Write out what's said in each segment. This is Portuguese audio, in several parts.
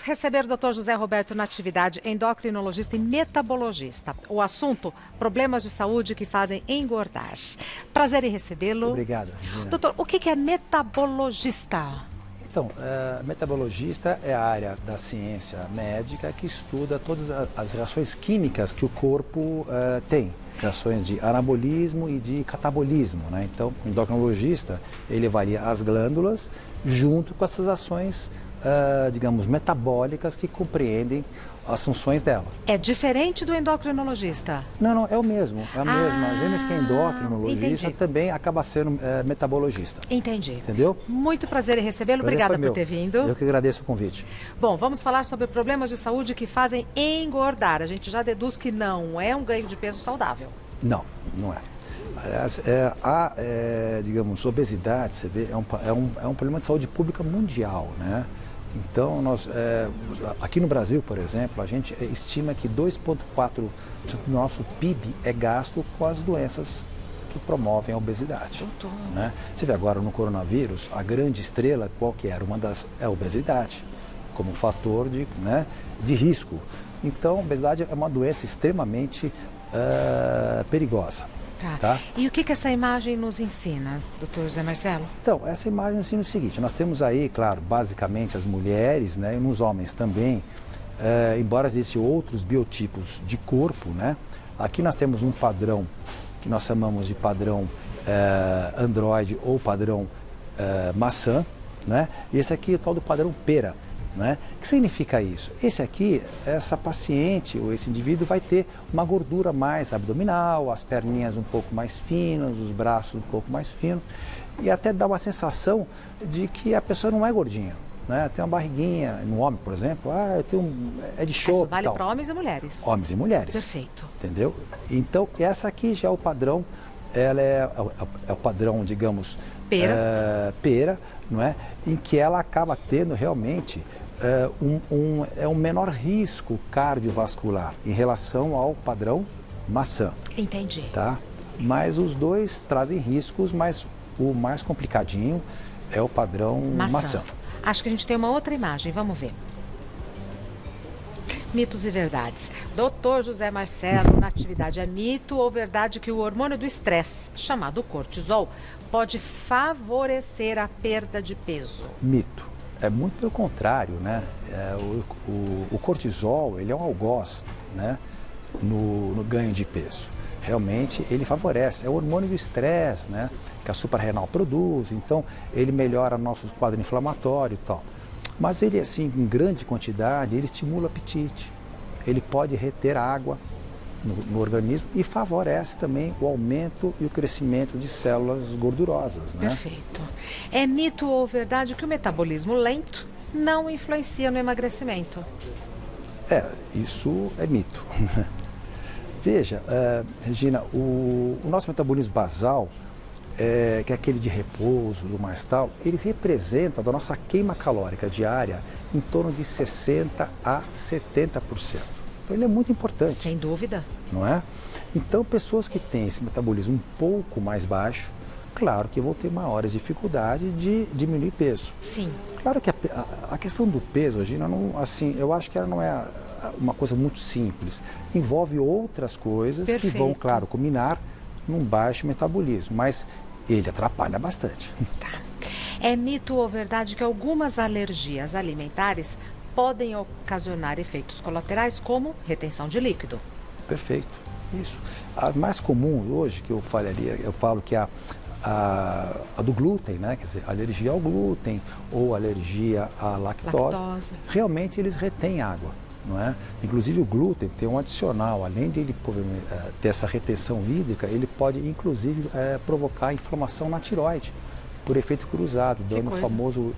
Receber o Dr. José Roberto Natividade, endocrinologista e metabologista. O assunto, problemas de saúde que fazem engordar. Prazer em recebê-lo. Obrigado, Regina. Doutor, o que é metabologista? Então, metabologista é a área da ciência médica que estuda todas as reações químicas que o corpo tem. Reações de anabolismo e de catabolismo, né? Então, o endocrinologista, ele avalia as glândulas junto com essas ações digamos, metabólicas que compreendem as funções dela. É diferente do endocrinologista? Não, é o mesmo, é a mesma. Gêmeos que é endocrinologista entendi. também acaba sendo metabologista. Entendi. Entendeu? Muito prazer em recebê-lo, obrigada por ter vindo. Eu que agradeço o convite. Bom, vamos falar sobre problemas de saúde que fazem engordar. A gente já deduz que não é um ganho de peso saudável. Não é. Aliás, digamos, obesidade, você vê, é um problema de saúde pública mundial, né? Então, aqui no Brasil, por exemplo, a gente estima que 2,4% do nosso PIB é gasto com as doenças que promovem a obesidade. Né? Você vê agora no coronavírus, a grande estrela, qual que era? É a obesidade, como fator de risco. Então, a obesidade é uma doença extremamente perigosa. Tá. E o que essa imagem nos ensina, doutor José Marcelo? Então, essa imagem ensina o seguinte, nós temos aí, claro, basicamente as mulheres, né, e nos homens também, embora existam outros biotipos de corpo, né, aqui nós temos um padrão que nós chamamos de padrão androide ou padrão maçã, né, e esse aqui é o tal do padrão pera. Né? O que significa isso? Essa paciente ou esse indivíduo vai ter uma gordura mais abdominal, as perninhas um pouco mais finas, os braços um pouco mais finos e até dá uma sensação de que a pessoa não é gordinha. Né? Tem uma barriguinha, no homem, por exemplo, é de show. Isso vale para homens e mulheres. Homens e mulheres. Perfeito. Entendeu? Então, essa aqui já é o padrão, ela é o padrão, digamos, pera, não é? Em que ela acaba tendo realmente um menor risco cardiovascular em relação ao padrão maçã. Entendi. Tá? Mas os dois trazem riscos, mas o mais complicadinho é o padrão maçã. Acho que a gente tem uma outra imagem, vamos ver. Mitos e verdades. Doutor José Marcelo, Natividade, é mito ou verdade que o hormônio do estresse, chamado cortisol, pode favorecer a perda de peso? Mito. É muito pelo contrário, né? O cortisol, ele é um algoz, né? No ganho de peso. Realmente, ele favorece. É o hormônio do estresse, né? Que a suprarrenal produz. Então, ele melhora nosso quadro inflamatório e tal. Mas ele, assim, em grande quantidade, ele estimula o apetite. Ele pode reter água no organismo e favorece também o aumento e o crescimento de células gordurosas, né? Perfeito. É mito ou verdade que o metabolismo lento não influencia no emagrecimento? Isso é mito. Veja, Regina, o nosso metabolismo basal, que é aquele de repouso, do mais tal, ele representa da nossa queima calórica diária em torno de 60% a 70%. Então ele é muito importante. Sem dúvida. Não é? Então pessoas que têm esse metabolismo um pouco mais baixo, claro que vão ter maiores dificuldades de diminuir peso. Sim. Claro que a questão do peso, Regina, eu acho que ela não é uma coisa muito simples. Envolve outras coisas que vão, claro, culminar num baixo metabolismo, mas ele atrapalha bastante. Tá. É mito ou verdade que algumas alergias alimentares podem ocasionar efeitos colaterais como retenção de líquido? Perfeito, isso. A mais comum hoje que eu falo que é a do glúten, né? Quer dizer, alergia ao glúten ou alergia à lactose. Realmente eles retêm água, não é? Inclusive o glúten tem um adicional, além de ele ter essa retenção hídrica, ele pode inclusive provocar inflamação na tireoide, por efeito cruzado, dando o famoso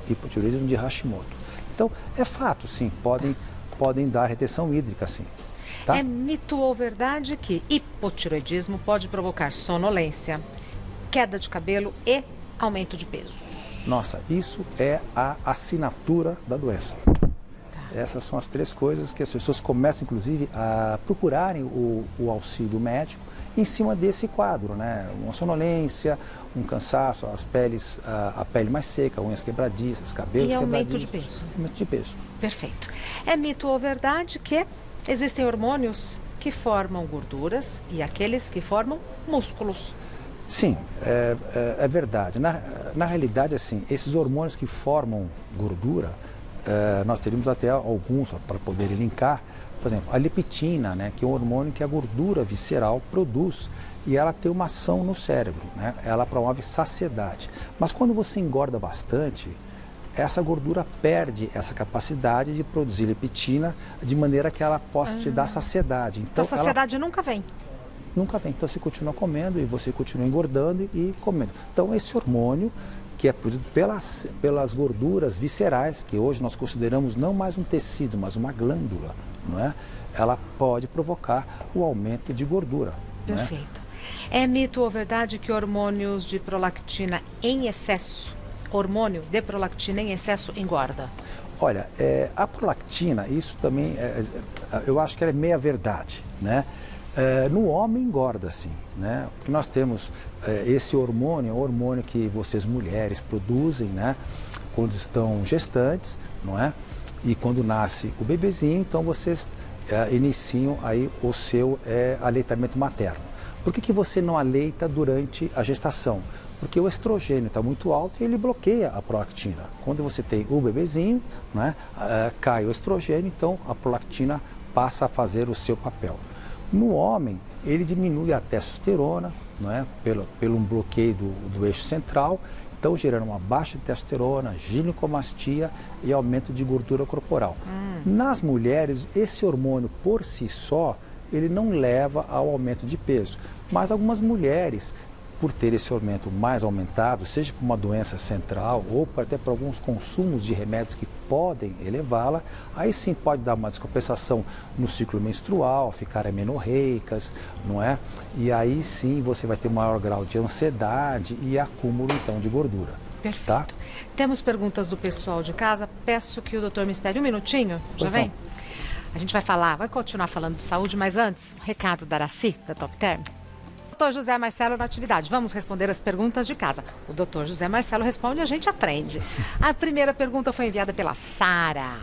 hipotireoidismo de Hashimoto. Então, é fato, sim, podem dar retenção hídrica, sim. Tá? É mito ou verdade que hipotireoidismo pode provocar sonolência, queda de cabelo e aumento de peso? Nossa, isso é a assinatura da doença. Tá. Essas são as três coisas que as pessoas começam, inclusive, a procurarem o auxílio médico em cima desse quadro, né? Uma sonolência, um cansaço, a pele mais seca, unhas quebradiças, cabelos quebradiços. Aumento de peso. Aumento de peso. Perfeito. É mito ou verdade que existem hormônios que formam gorduras e aqueles que formam músculos? Sim, é verdade. Na realidade, assim, esses hormônios que formam gordura, nós teríamos até alguns para poder linkar. Por exemplo, a leptina, né, que é um hormônio que a gordura visceral produz e ela tem uma ação no cérebro, né? Ela promove saciedade. Mas quando você engorda bastante, essa gordura perde essa capacidade de produzir leptina de maneira que ela possa te dar saciedade. Então a saciedade nunca vem. Nunca vem. Então você continua comendo e você continua engordando e comendo. Então esse hormônio, que é produzido pelas gorduras viscerais, que hoje nós consideramos não mais um tecido, mas uma glândula, não é? Ela pode provocar o aumento de gordura. Perfeito. É mito ou verdade que hormônios de prolactina em excesso, hormônio de prolactina em excesso engorda? Olha, a prolactina, isso também, eu acho que ela é meia verdade, né? No homem engorda, sim, né? Porque nós temos esse hormônio, é um hormônio que vocês mulheres produzem, né? Quando estão gestantes, não é? E quando nasce o bebezinho, então vocês iniciam aí o seu aleitamento materno. Por que você não aleita durante a gestação? Porque o estrogênio está muito alto e ele bloqueia a prolactina. Quando você tem o bebezinho, né, cai o estrogênio, então a prolactina passa a fazer o seu papel. No homem, ele diminui a testosterona, não é? pelo bloqueio do eixo central, então gerando uma baixa de testosterona, ginecomastia e aumento de gordura corporal. Nas mulheres, esse hormônio por si só, ele não leva ao aumento de peso, mas algumas mulheres, por ter esse aumento mais aumentado, seja por uma doença central ou até por alguns consumos de remédios que podem elevá-la, aí sim pode dar uma descompensação no ciclo menstrual, ficar amenorreicas, não é? E aí sim você vai ter um maior grau de ansiedade e acúmulo então de gordura. Perfeito. Tá? Temos perguntas do pessoal de casa, peço que o doutor me espere um minutinho, já vem? A gente vai continuar falando de saúde, mas antes, um recado da Araci, da Top Term. Doutor José Marcelo na atividade. Vamos responder as perguntas de casa. O doutor José Marcelo responde e a gente aprende. A primeira pergunta foi enviada pela Sara.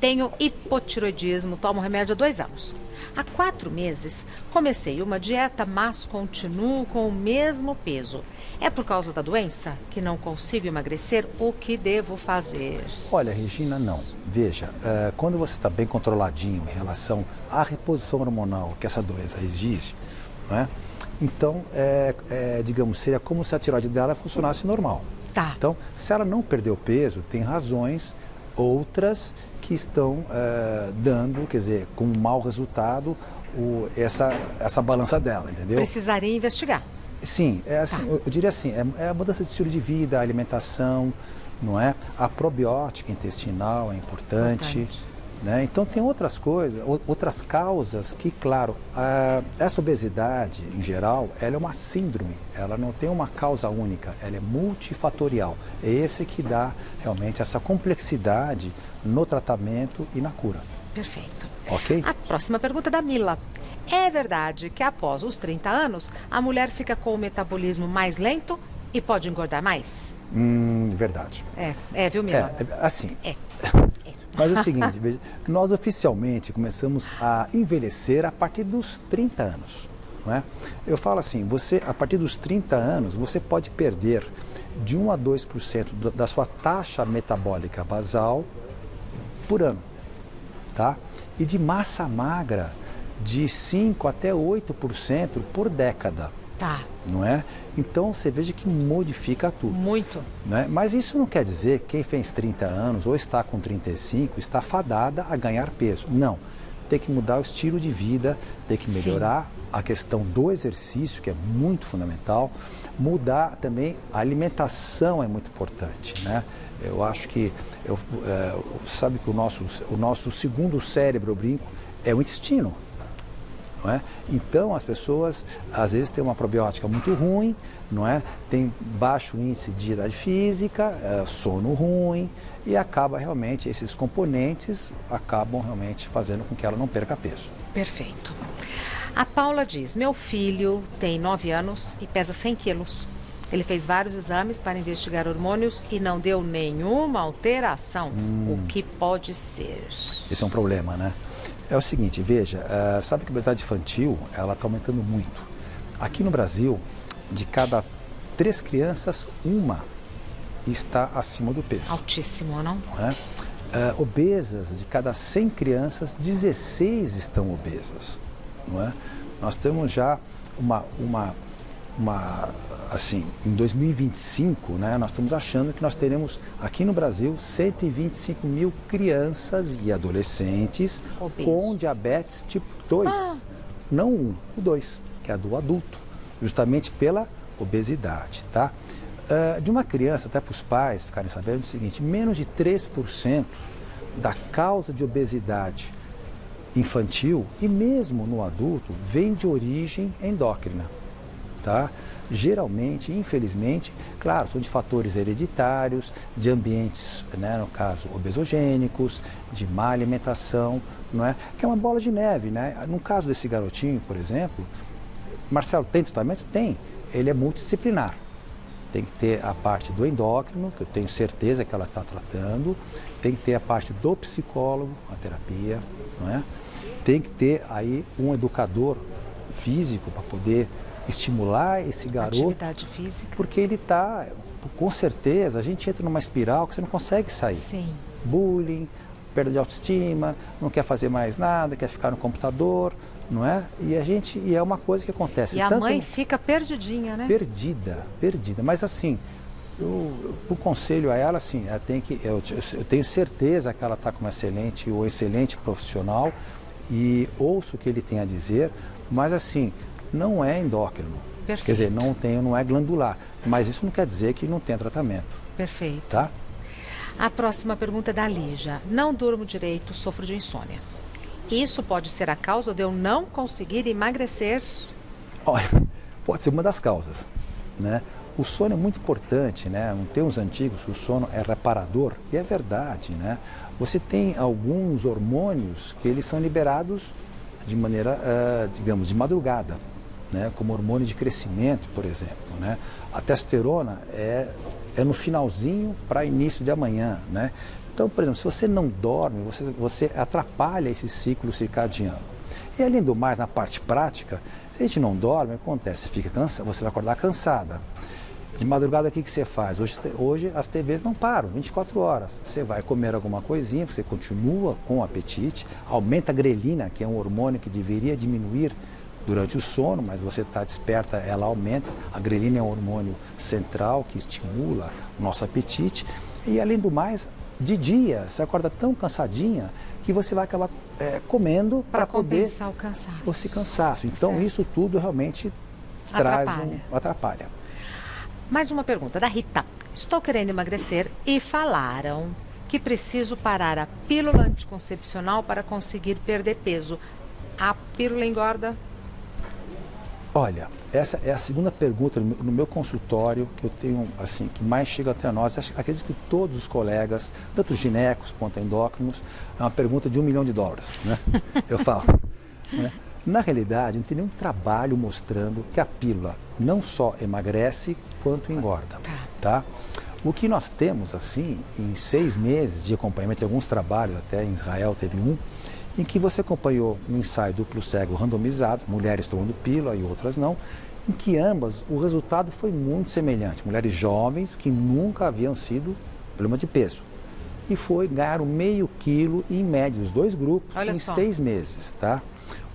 Tenho hipotiroidismo, tomo remédio há 2 anos. Há 4 meses comecei uma dieta, mas continuo com o mesmo peso. É por causa da doença que não consigo emagrecer? O que devo fazer? Olha, Regina, não. Veja, quando você está bem controladinho em relação à reposição hormonal que essa doença exige, não é? Então, digamos, seria como se a tireoide dela funcionasse normal. Tá. Então, se ela não perdeu peso, tem razões outras que estão dando, quer dizer, como mau resultado, essa balança dela, entendeu? Precisaria investigar. Sim, assim, eu diria assim, é a mudança de estilo de vida, a alimentação, não é? A probiótica intestinal é importante. Né? Então tem outras coisas, outras causas que, claro, essa obesidade em geral, ela é uma síndrome, ela não tem uma causa única, ela é multifatorial. É esse que dá realmente essa complexidade no tratamento e na cura. Perfeito. Ok? A próxima pergunta é da Mila. É verdade que após os 30 anos, a mulher fica com o metabolismo mais lento e pode engordar mais? Verdade. Viu, Mila? Assim. Mas é o seguinte, veja, nós oficialmente começamos a envelhecer a partir dos 30 anos. Não é? Eu falo assim, a partir dos 30 anos, você pode perder de 1 a 2% da sua taxa metabólica basal por ano. Tá? E de massa magra, de 5 até 8% por década. Tá. Não é? Então você veja que modifica tudo. Muito. Né? Mas isso não quer dizer que quem fez 30 anos ou está com 35 está fadada a ganhar peso. Não. Tem que mudar o estilo de vida, tem que melhorar a questão do exercício, que é muito fundamental. Mudar também a alimentação é muito importante. Né? Eu acho que, sabe que o nosso segundo cérebro, eu brinco, é o intestino. Não é? Então as pessoas às vezes têm uma probiótica muito ruim, não é? Tem baixo índice de atividade física, sono ruim e esses componentes acabam realmente fazendo com que ela não perca peso. Perfeito. A Paula diz, meu filho tem 9 anos e pesa 100 quilos. Ele fez vários exames para investigar hormônios e não deu nenhuma alteração. O que pode ser? Esse é um problema, né? É o seguinte, veja, sabe que a obesidade infantil, ela está aumentando muito. Aqui no Brasil, de cada 3 crianças, uma está acima do peso. Altíssimo, não? Não é? Obesas, de cada 100 crianças, 16 estão obesas. Não é? Nós temos já assim, em 2025, né, nós estamos achando que nós teremos aqui no Brasil 125 mil crianças e adolescentes com diabetes tipo 2. Não 1, o 2, que é a do adulto, justamente pela obesidade, tá? De uma criança, até para os pais ficarem sabendo o seguinte, menos de 3% da causa de obesidade infantil e mesmo no adulto vem de origem endócrina, tá? Geralmente, infelizmente, claro, são de fatores hereditários, de ambientes, né, no caso, obesogênicos, de má alimentação, não é? Que é uma bola de neve, né? No caso desse garotinho, por exemplo, Marcelo, tem tratamento? Tem. Ele é multidisciplinar. Tem que ter a parte do endócrino, que eu tenho certeza que ela está tratando, tem que ter a parte do psicólogo, a terapia, não é? Tem que ter aí um educador físico para poder estimular esse garoto. Atividade física. Porque ele está, com certeza, a gente entra numa espiral que você não consegue sair. Sim. Bullying, perda de autoestima, não quer fazer mais nada, quer ficar no computador, não é? E é uma coisa que acontece. E a mãe fica perdidinha, né? Perdida. Mas assim, o conselho a ela, assim, eu tenho certeza que ela está com um excelente profissional e ouço o que ele tem a dizer, mas assim, não é endócrino. Perfeito. Quer dizer, não é glandular, mas isso não quer dizer que não tem tratamento. Perfeito. Tá? A próxima pergunta é da Lígia. Não durmo direito, sofro de insônia. Isso pode ser a causa de eu não conseguir emagrecer? Olha, pode ser uma das causas, né? O sono é muito importante, né? Não tem uns antigos que o sono é reparador, e é verdade, né? Você tem alguns hormônios que eles são liberados de maneira, digamos, de madrugada, né? Como hormônio de crescimento, por exemplo, né? A testosterona é no finalzinho para início de amanhã, né? Então, por exemplo, se você não dorme, você atrapalha esse ciclo circadiano. E além do mais, na parte prática, se a gente não dorme, acontece, você vai acordar cansada. De madrugada, o que você faz? Hoje as TVs não param, 24 horas. Você vai comer alguma coisinha, você continua com apetite, aumenta a grelina, que é um hormônio que deveria diminuir durante o sono, mas você está desperta, ela aumenta. A grelina é um hormônio central que estimula o nosso apetite. E além do mais, de dia, você acorda tão cansadinha que você vai acabar comendo para poder compensar o cansaço. Esse cansaço. Então, certo. Isso tudo realmente atrapalha. Mais uma pergunta da Rita. Estou querendo emagrecer e falaram que preciso parar a pílula anticoncepcional para conseguir perder peso. A pílula engorda? Olha, essa é a segunda pergunta no meu consultório que eu tenho, assim, que mais chega até nós. Acredito que todos os colegas, tanto ginecos quanto endócrinos, é uma pergunta de $1 milhão, né? Eu falo, né? Na realidade, não tem nenhum trabalho mostrando que a pílula não só emagrece, quanto engorda, tá? O que nós temos, assim, em 6 meses de acompanhamento, alguns trabalhos, até em Israel teve um, em que você acompanhou um ensaio duplo cego randomizado, mulheres tomando pílula e outras não, em que ambas o resultado foi muito semelhante. Mulheres jovens que nunca haviam sido problema de peso. E ganharam meio quilo em média, os 2 grupos, em 6 meses, tá?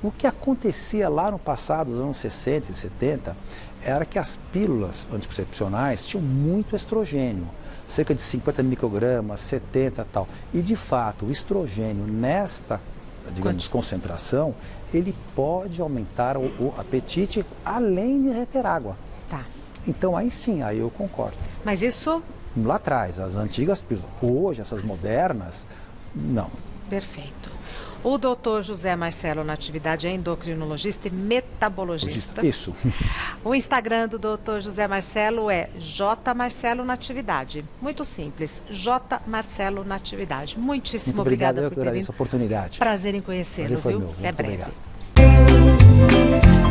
O que acontecia lá no passado, nos anos 60 e 70, era que as pílulas anticoncepcionais tinham muito estrogênio, cerca de 50 microgramas, 70 e tal. E de fato, o estrogênio nesta, digamos, concentração, ele pode aumentar o apetite além de reter água. Tá. Então aí sim, aí eu concordo. Mas isso... Lá atrás, as antigas pílulas. Hoje, essas modernas, não. Perfeito. O doutor José Marcelo Natividade é endocrinologista e metabologista. Isso. O Instagram do doutor José Marcelo é jmarcelo Natividade. Muito simples, jmarcelo Natividade. Muitíssimo obrigada por ter vindo. Essa oportunidade. Prazer em conhecê-lo, viu? Meu. Até breve. Obrigado.